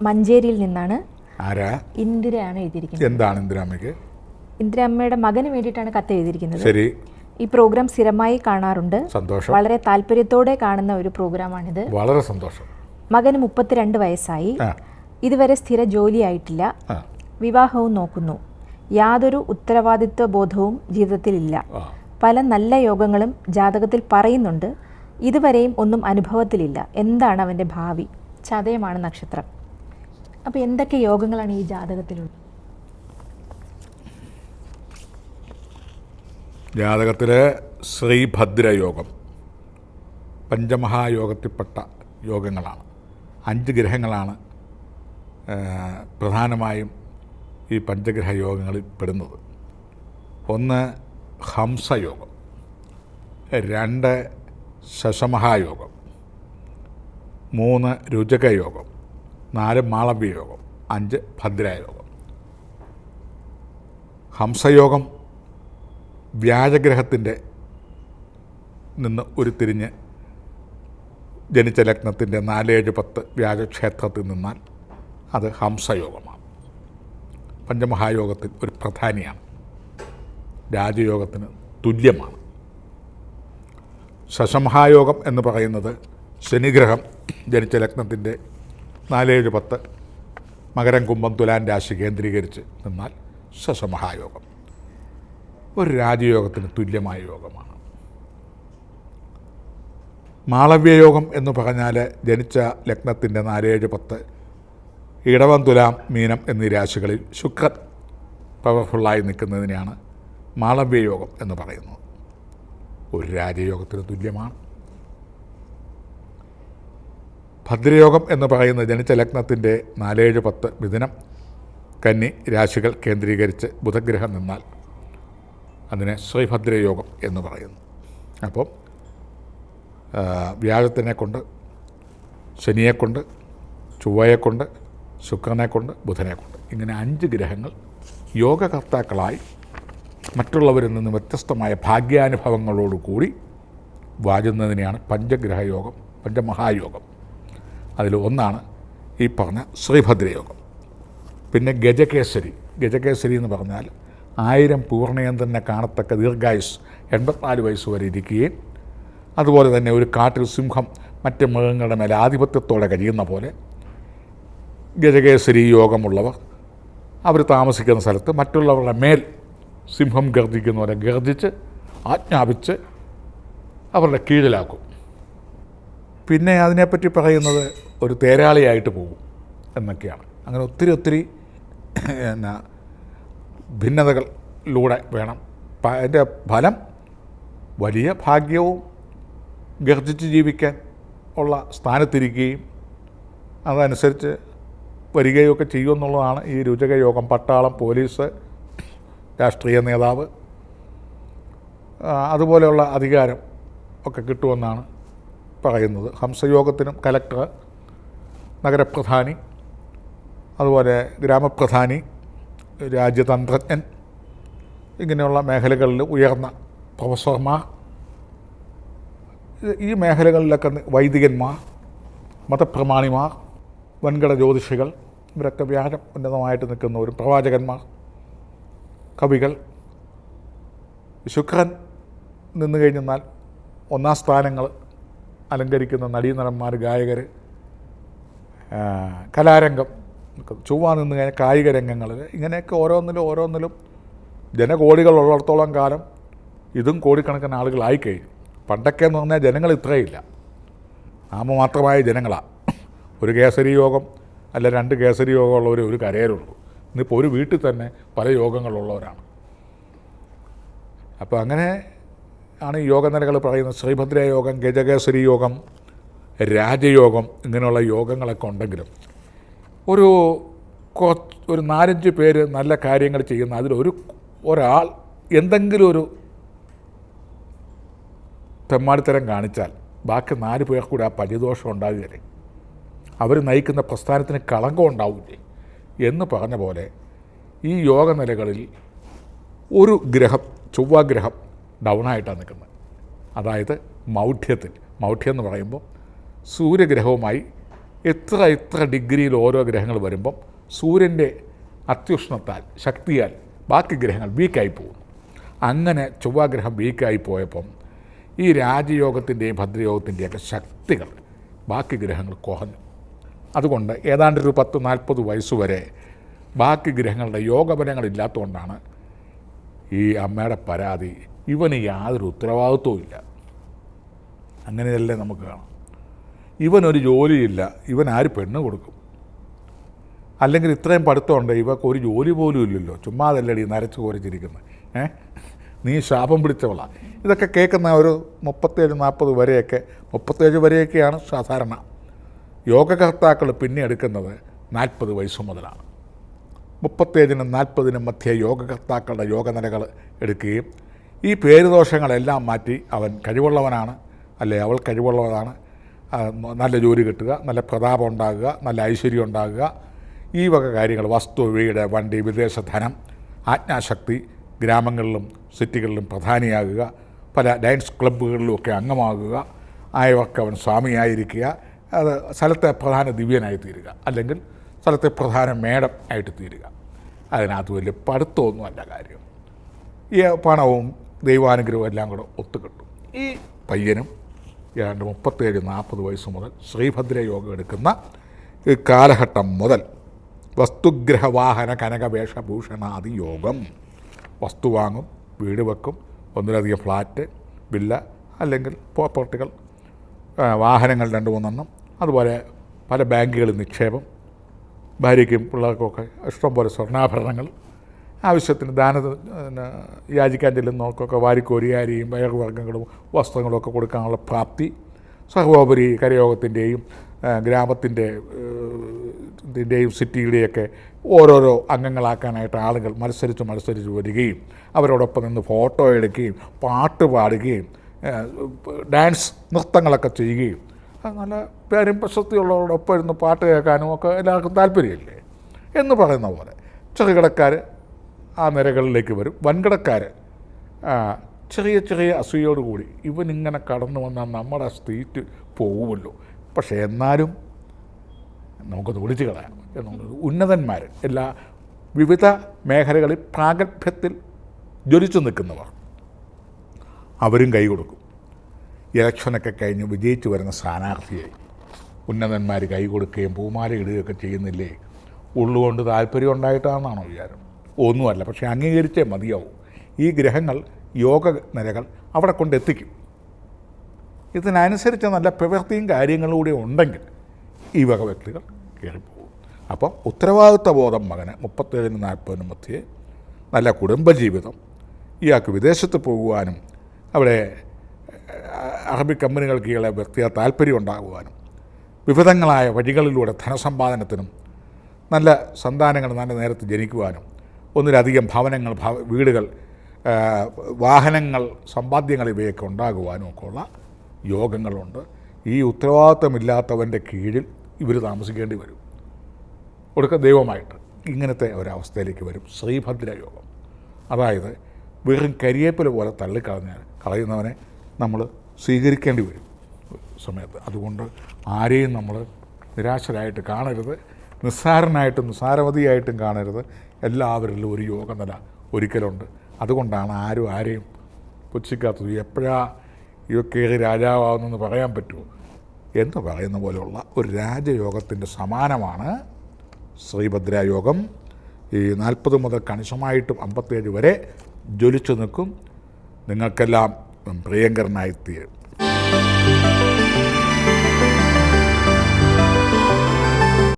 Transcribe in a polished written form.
മഞ്ചേരിയിൽ നിന്നാണ്. ആരാ? ഇന്ദിരയാണ് എഴുതിയിരിക്കുന്നത്. എന്താണ് ഇന്ദിരാമ്മയ്ക്ക്? ഇന്ദിരാമ്മയുടെ മകന് വേണ്ടിയിട്ടാണ് കത്ത് എഴുതിയിരിക്കുന്നത്. ശരി. ഈ പ്രോഗ്രാം സ്ഥിരമായി കാണാറുണ്ട്. സന്തോഷം. വളരെ താല്പര്യത്തോടെ കാണുന്ന ഒരു പ്രോഗ്രാമാണിത്. വളരെ സന്തോഷം. മകന് 32 വയസ്സായി. ഇതുവരെ സ്ഥിര ജോലിയായിട്ടില്ല. വിവാഹവും നോക്കുന്നു. യാതൊരു ഉത്തരവാദിത്വ ബോധവും ജീവിതത്തിലില്ല. പല നല്ല യോഗങ്ങളും ജാതകത്തിൽ പറയുന്നുണ്ട്. ഇതുവരെയും ഒന്നും അനുഭവത്തിലില്ല. എന്താണ് അവൻ്റെ ഭാവി? ചതയമാണ് നക്ഷത്രം. അപ്പോൾ എന്തൊക്കെ യോഗങ്ങളാണ് ഈ ജാതകത്തിലുള്ളത്? ജാതകത്തിലെ ശ്രീഭദ്രയോഗം പഞ്ചമഹായോഗത്തിൽപ്പെട്ട യോഗങ്ങളാണ്. 5 ഗ്രഹങ്ങളാണ് പ്രധാനമായും ഈ പഞ്ചഗ്രഹ യോഗങ്ങളിൽ പെടുന്നത്. 1 ഹംസയോഗം, 2 ശശമഹായോഗം, 3 രുചകയോഗം, 4 മാളവ്യയോഗം, 5 ഭദ്രയോഗം. ഹംസയോഗം വ്യാഴഗ്രഹത്തിൻ്റെ നിന്ന് ഉരുത്തിരിഞ്ഞ് ജനിച്ച ലഗ്നത്തിൻ്റെ 4, 7, 10 വ്യാഴക്ഷേത്രത്തിൽ നിന്നാൽ അത് ഹംസയോഗമാണ്. പഞ്ചമഹായോഗത്തിൽ ഒരു പ്രധാനിയാണ്. രാജയോഗത്തിന് തുല്യമാണ്. ശശമഹായോഗം എന്ന് പറയുന്നത് ശനിഗ്രഹം ജനിച്ച ലഗ്നത്തിൻ്റെ 4, 7, 10 മകരം, കുംഭം, തുലാൻ രാശി കേന്ദ്രീകരിച്ച് നിന്നാൽ ശശമഹായോഗം ഒരു രാജയോഗത്തിന് തുല്യമായ യോഗമാണ്. മാളവ്യയോഗം എന്ന് പറഞ്ഞാൽ ജനിച്ച ലഗ്നത്തിൻ്റെ 4, 7, 10 ഇടവം, തുലാം, മീനം എന്നീ രാശികളിൽ ശുക്രൻ പവർഫുള്ളായി നിൽക്കുന്നതിനെയാണ് മാളവ്യയോഗം എന്ന് പറയുന്നത്. ഒരു രാജയോഗത്തിന് തുല്യമാണ്. ഭദ്രയോഗം എന്ന് പറയുന്നത് ജനിച്ച ലഗ്നത്തിൻ്റെ 4, 7, 10 മിഥുനം, കന്നി രാശികൾ കേന്ദ്രീകരിച്ച് ബുധഗ്രഹം നിന്നാൽ അതിനെ ശ്രീഭദ്രയോഗം എന്ന് പറയുന്നു. അപ്പം വ്യാഴത്തിനെ കൊണ്ട്, ശനിയെക്കൊണ്ട്, ചൊവ്വയെക്കൊണ്ട്, ശുക്രനെക്കൊണ്ട്, ബുധനെക്കൊണ്ട്, ഇങ്ങനെ 5 ഗ്രഹങ്ങൾ യോഗകർത്താക്കളായി മറ്റുള്ളവരിൽ നിന്ന് വ്യത്യസ്തമായ ഭാഗ്യാനുഭവങ്ങളോടുകൂടി വാഴുന്നതിനെയാണ് പഞ്ചഗ്രഹയോഗം, പഞ്ചമഹായോഗം. അതിൽ ഒന്നാണ് ഈ പറഞ്ഞ ശ്രീഭദ്രയോഗം. പിന്നെ ഗജകേസരി. ഗജകേസരി എന്ന് പറഞ്ഞാൽ 1000 പൂർണ്ണയന്ത്രനെ കാണത്തക്ക ദീർഘായുസ് 84 വയസ്സ് വരെ ഇരിക്കുകയും അതുപോലെ തന്നെ ഒരു കാട്ടിൽ സിംഹം മറ്റ് മൃഗങ്ങളുടെ മേലെ ആധിപത്യത്തോടെ കഴിയുന്ന പോലെ ഗജകേസരി യോഗമുള്ളവർ അവർ താമസിക്കുന്ന സ്ഥലത്ത് മറ്റുള്ളവരുടെ മേൽ സിംഹം ഗർജിക്കുന്നവരെ ഗർജിച്ച് ആജ്ഞാപിച്ച് അവരുടെ കീഴിലാക്കും. പിന്നെ അതിനെപ്പറ്റി പറയുന്നത് ഒരു തേരാളിയായിട്ട് പോകും എന്നൊക്കെയാണ്. അങ്ങനെ ഒത്തിരി എന്നാ ഭിന്നതകളിലൂടെ വേണം. അതിൻ്റെ ഫലം വലിയ ഭാഗ്യവും ഗർജിച്ച് ജീവിക്കാൻ ഉള്ള സ്ഥാനത്തിരിക്കുകയും അതനുസരിച്ച് വരികയൊക്കെ ചെയ്യുമെന്നുള്ളതാണ് ഈ രുചകയോഗം. പട്ടാളം, പോലീസ്, രാഷ്ട്രീയ നേതാവ് അതുപോലെയുള്ള അധികാരം ഒക്കെ കിട്ടുമെന്നാണ് പറയുന്നത്. ഹംസയോഗത്തിനും കലക്ടർ, നഗരപ്രധാനി, അതുപോലെ ഗ്രാമപ്രധാനി, രാജ്യതന്ത്രജ്ഞൻ, ഇങ്ങനെയുള്ള മേഖലകളിൽ ഉയർന്ന പ്രൊഫസർമാർ, ഈ മേഖലകളിലൊക്കെ വൈദികന്മാർ, മതപ്രമാണിമാർ, വൻകിട ജ്യോതിഷികൾ, ഇവരൊക്കെ വ്യാഴം ഉന്നതമായിട്ട് നിൽക്കുന്നവരും, പ്രവാചകന്മാർ, കവികൾ. ശുക്രൻ നിന്ന് കഴിഞ്ഞെന്നാൽ 1ാം സ്ഥാനങ്ങൾ അലങ്കരിക്കുന്ന നടീനടന്മാർ, ഗായകർ, കലാരംഗം. ചൊവ്വ നിന്ന് കഴിഞ്ഞാൽ കായിക രംഗങ്ങളിൽ, ഇങ്ങനെയൊക്കെ ഓരോന്നിലും ജനകോടികളുള്ളിടത്തോളം കാലം ഇതും കോടിക്കണക്കിന് ആളുകളായിക്കഴിഞ്ഞു. പണ്ടൊക്കെ എന്ന് പറഞ്ഞാൽ ജനങ്ങൾ ഇത്രയില്ല, നാമമാത്രമായ ജനങ്ങളാണ്. ഒരു കേസരി യോഗം അല്ല 2 കേസരി യോഗമുള്ളവർ ഒരു കരയിലുള്ളൂ. ഇന്നിപ്പോൾ ഒരു വീട്ടിൽ തന്നെ പല യോഗങ്ങളുള്ളവരാണ്. അപ്പോൾ അങ്ങനെ ആണ് ഈ യോഗനിലകൾ പറയുന്നത്. ശ്രീഭദ്രയോഗം, ഗജകേസരി യോഗം, രാജയോഗം, ഇങ്ങനെയുള്ള യോഗങ്ങളൊക്കെ ഉണ്ടെങ്കിലും ഒരു 4-5 പേര് നല്ല കാര്യങ്ങൾ ചെയ്യുന്ന ഒരാൾ എന്തെങ്കിലും ഒരു തെമ്മാടിത്തരം കാണിച്ചാൽ ബാക്കി 4 പേർ കൂടി ആ പരിദോഷം ഉണ്ടാകുകയില്ലേ, അവർ നയിക്കുന്ന പ്രസ്ഥാനത്തിന് കളങ്കം ഉണ്ടാവില്ലേ എന്ന് പറഞ്ഞ പോലെ ഈ യോഗനിലകളിൽ ഒരു ഗ്രഹം, ചൊവ്വാഗ്രഹം ഡൗണായിട്ടാണ് നിൽക്കുന്നത്. അതായത് മൗഢ്യത്തിൽ. മൗഢ്യം എന്ന് പറയുമ്പോൾ സൂര്യഗ്രഹവുമായി ഇത്ര ഡിഗ്രിയിൽ ഓരോ ഗ്രഹങ്ങൾ വരുമ്പം സൂര്യൻ്റെ അത്യുഷ്ണത്താൽ ശക്തിയാൽ ബാക്കി ഗ്രഹങ്ങൾ വീക്കായി പോകുന്നു. അങ്ങനെ ചൊവ്വാഗ്രഹം വീക്കായി പോയപ്പം ഈ രാജയോഗത്തിൻ്റെയും ഭദ്രയോഗത്തിൻ്റെയൊക്കെ ശക്തികൾ ബാക്കി ഗ്രഹങ്ങൾ കുറഞ്ഞു. അതുകൊണ്ട് ഏതാണ്ടൊരു 10-40 വയസ്സുവരെ ബാക്കി ഗ്രഹങ്ങളുടെ യോഗബലങ്ങളില്ലാത്തതുകൊണ്ടാണ് ഈ അമ്മയുടെ പരാതി, ഇവന് യാതൊരു ഉത്തരവാദിത്വവും ഇല്ല. അങ്ങനെയല്ലേ നമുക്ക് കാണാം. ഇവനൊരു ജോലിയില്ല, ഇവൻ ആര് പെണ്ണ് കൊടുക്കും? അല്ലെങ്കിൽ ഇത്രയും പഠിത്തമുണ്ട്, ഇവർക്ക് ഒരു ജോലി പോലും ഇല്ലല്ലോ, ചുമ്മാതല്ലടി നരച്ച് കോരിച്ചിരിക്കുന്നത്, നീ ശാപം പിടിച്ചവളാണ്. ഇതൊക്കെ കേൾക്കുന്ന ഒരു 37-40 വരെയൊക്കെ, 37 വരെയൊക്കെയാണ് സാധാരണ. യോഗകർത്താക്കൾ പിന്നെ എടുക്കുന്നത് 40 വയസ്സ് മുതലാണ്. 37-നും 40-നും മധ്യേ യോഗകർത്താക്കളുടെ യോഗനിലകൾ എടുക്കുകയും ഈ പേരുദോഷങ്ങളെല്ലാം മാറ്റി അവൻ കഴിവുള്ളവനാണ്, അല്ലെ അവൾ കഴിവുള്ളവനാണ്, നല്ല ജോലി കിട്ടുക, നല്ല പ്രതാപം ഉണ്ടാകുക, നല്ല ഐശ്വര്യം ഉണ്ടാകുക, ഈ വക കാര്യങ്ങൾ, വസ്തു, വീട്, വണ്ടി, വിദേശ ധനം, ആജ്ഞാശക്തി, ഗ്രാമങ്ങളിലും സിറ്റികളിലും പ്രധാനിയാകുക, പല ഡാൻസ് ക്ലബ്ബുകളിലുമൊക്കെ അംഗമാകുക, ആയവർക്ക് അവൻ സ്വാമിയായിരിക്കുക, അത് സ്ഥലത്തെ പ്രധാന ദിവ്യനായി തീരുക, അല്ലെങ്കിൽ സ്ഥലത്തെ പ്രധാന മേഡം ആയിട്ട് തീരുക. അതിനകത്ത് വലിയ പഠിത്തമൊന്നുമല്ല കാര്യം. ഈ പണവും ദൈവാനുഗ്രഹവും എല്ലാം കൂടെ ഒത്തുകിട്ടും. ഈ പയ്യനും ഏതാണ്ട് 37-40 വയസ്സ് മുതൽ ശ്രീഭദ്ര യോഗം എടുക്കുന്ന ഈ കാലഘട്ടം മുതൽ വസ്തുഗ്രഹവാഹന കനകവേഷഭൂഷണാദി യോഗം, വസ്തു വാങ്ങും, വീട് വെക്കും, ഒന്നിലധികം ഫ്ലാറ്റ്, വില്ല, അല്ലെങ്കിൽ പ്രോപ്പർട്ടികൾ, വാഹനങ്ങൾ 2-3 അതുപോലെ പല ബാങ്കുകളിൽ നിക്ഷേപം, ഭാര്യയ്ക്കും പിള്ളേർക്കുമൊക്കെ ഇഷ്ടംപോലെ സ്വർണ്ണാഭരണങ്ങൾ, ആവശ്യത്തിന് യാചിക്കാൻ ചെല്ലുന്നവർക്കൊക്കെ വാരിക്കോരിയാരിയും വയറുവർഗ്ഗങ്ങളും വസ്ത്രങ്ങളുമൊക്കെ കൊടുക്കാനുള്ള പ്രാപ്തി, സർവോപരി കരയോഗത്തിൻ്റെയും ഗ്രാമത്തിൻ്റെയും സിറ്റിയുടെയൊക്കെ ഓരോരോ അംഗങ്ങളാക്കാനായിട്ട് ആളുകൾ മത്സരിച്ച് വരികയും അവരോടൊപ്പം നിന്ന് ഫോട്ടോ എടുക്കുകയും പാട്ട് പാടുകയും ഡാൻസ് നൃത്തങ്ങളൊക്കെ ചെയ്യുകയും, നല്ല പേരും പ്രശസ്തിയുള്ളവരോടൊപ്പം ഇരുന്ന് പാട്ട് കേൾക്കാനും ഒക്കെ എല്ലാവർക്കും താല്പര്യമില്ലേ എന്ന് പറയുന്ന പോലെ ചെറുകിടക്കാർ ആ നിരകളിലേക്ക് വരും. വൻകിടക്കാർ ചെറിയ അസൂയോടുകൂടി ഇവനിങ്ങനെ കടന്നു വന്നാൽ നമ്മുടെ സ്ട്രീറ്റ് പോകുമല്ലോ, പക്ഷേ എന്നാലും നമുക്കത് ഒളിച്ചു കളയാം എന്നുള്ളത്. ഉന്നതന്മാർ, എല്ലാ വിവിധ മേഖലകളിൽ പ്രാഗൽഭ്യത്തിൽ ജ്വലിച്ചു നിൽക്കുന്നവർ, അവരും കൈ കൊടുക്കും. ഇലക്ഷനൊക്കെ കഴിഞ്ഞ് വിജയിച്ചു വരുന്ന സ്ഥാനാർത്ഥിയായി ഉന്നതന്മാർ കൈ കൊടുക്കുകയും പൂമാല ഇടുകയൊക്കെ ചെയ്യുന്നില്ലേ? ഉള്ളുകൊണ്ട് താല്പര്യം ഉണ്ടായിട്ടാണെന്നാണോ വിചാരം? ഒന്നുമല്ല, പക്ഷേ അംഗീകരിച്ചേ മതിയാവും. ഈ ഗ്രഹങ്ങൾ യോഗ നിരകൾ അവിടെ കൊണ്ടെത്തിക്കും. ഇതിനനുസരിച്ച് നല്ല പ്രവൃത്തിയും കാര്യങ്ങളും കൂടി ഉണ്ടെങ്കിൽ ഈ വക വ്യക്തികൾ കയറിപ്പോകും. അപ്പോൾ ഉത്തരവാദിത്വ ബോധം മകന് 37-40 മധ്യേ, നല്ല കുടുംബജീവിതം, ഇയാൾക്ക് വിദേശത്ത് പോകുവാനും അവിടെ അറബി കമ്പനികൾക്ക് ഇയാളെ വ്യക്തിയെ താല്പര്യം ഉണ്ടാകുവാനും വിവിധങ്ങളായ വഴികളിലൂടെ ധനസമ്പാദനത്തിനും നല്ല സന്താനങ്ങൾ നല്ല നേരത്ത് ജനിക്കുവാനും ഒന്നിലധികം ഭവനങ്ങൾ, വീടുകൾ, വാഹനങ്ങൾ, സമ്പാദ്യങ്ങൾ ഇവയൊക്കെ ഉണ്ടാകുവാനും ഒക്കെയുള്ള യോഗങ്ങളുണ്ട്. ഈ ഉത്തരവാദിത്വമില്ലാത്തവൻ്റെ കീഴിൽ ഇവർ താമസിക്കേണ്ടി വരും, ഒടുക്ക ദൈവമായിട്ട്. ഇങ്ങനത്തെ ഒരവസ്ഥയിലേക്ക് വരും ശ്രീഭദ്ര യോഗം. അതായത് വെറും കരിയേപ്പില പോലെ കളയുന്നവനെ നമ്മൾ സ്വീകരിക്കേണ്ടി വരും സമയത്ത്. അതുകൊണ്ട് ആരെയും നമ്മൾ നിരാശരായിട്ട് കാണരുത്, നിസ്സാരമതിയായിട്ടും കാണരുത്. എല്ലാവരിലും ഒരു യോഗനില ഒരിക്കലുണ്ട്. അതുകൊണ്ടാണ് ആരെയും പുച്ഛിക്കാത്തത്. എപ്പോഴാണ് ഇവക്കേറി രാജാവാകുന്നെന്ന് പറയാൻ പറ്റുമോ എന്ന് പറയുന്ന പോലെയുള്ള ഒരു രാജയോഗത്തിൻ്റെ സമാനമാണ് ശ്രീഭദ്രായോഗം. ഈ 40 മുതൽ കണിശമായിട്ടും 57 വരെ ജ്വലിച്ചു നിൽക്കും. നിങ്ങൾക്കെല്ലാം പ്രിയങ്കരനായിത്തീരും.